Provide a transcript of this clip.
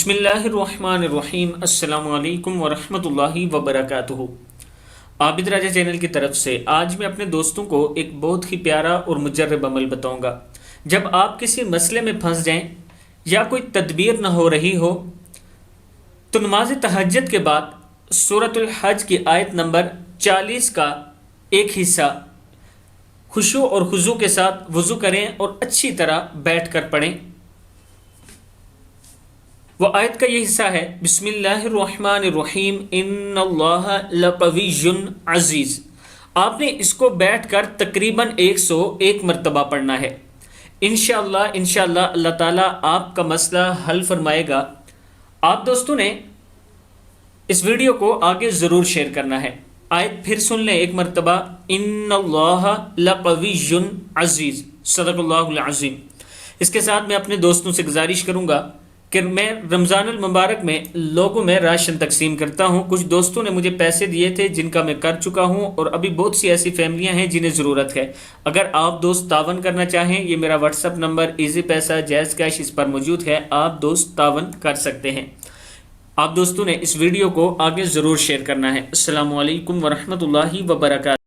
بسم اللہ الرحمن الرحیم۔ السلام علیکم ورحمۃ اللہ وبرکاتہ۔ عابد راجہ چینل کی طرف سے آج میں اپنے دوستوں کو ایک بہت ہی پیارا اور مجرب عمل بتاؤں گا۔ جب آپ کسی مسئلے میں پھنس جائیں یا کوئی تدبیر نہ ہو رہی ہو تو نماز تہجد کے بعد سورۃ الحج کی آیت نمبر 40 کا ایک حصہ خشوع اور خضوع کے ساتھ وضو کریں اور اچھی طرح بیٹھ کر پڑھیں۔ وہ آیت کا یہ حصہ ہے، بسم اللہ الرحمن الرحیم ان اللہ لقوی عزیز۔ آپ نے اس کو بیٹھ کر تقریباً 101 مرتبہ پڑھنا ہے۔ انشاءاللہ اللہ تعالیٰ آپ کا مسئلہ حل فرمائے گا۔ آپ دوستوں نے اس ویڈیو کو آگے ضرور شیئر کرنا ہے۔ آیت پھر سن لیں ایک مرتبہ، ان اللہ لقوی عزیز، صدق اللہ العظیم۔ اس کے ساتھ میں اپنے دوستوں سے گزارش کروں گا کہ میں رمضان المبارک میں لوگوں میں راشن تقسیم کرتا ہوں۔ کچھ دوستوں نے مجھے پیسے دیے تھے جن کا میں کر چکا ہوں، اور ابھی بہت سی ایسی فیملیاں ہیں جنہیں ضرورت ہے۔ اگر آپ دوست تعاون کرنا چاہیں، یہ میرا واٹس ایپ نمبر ایزی پیسہ جیز کیش اس پر موجود ہے، آپ دوست تعاون کر سکتے ہیں۔ آپ دوستوں نے اس ویڈیو کو آگے ضرور شیئر کرنا ہے۔ السلام علیکم ورحمۃ اللہ وبرکاتہ۔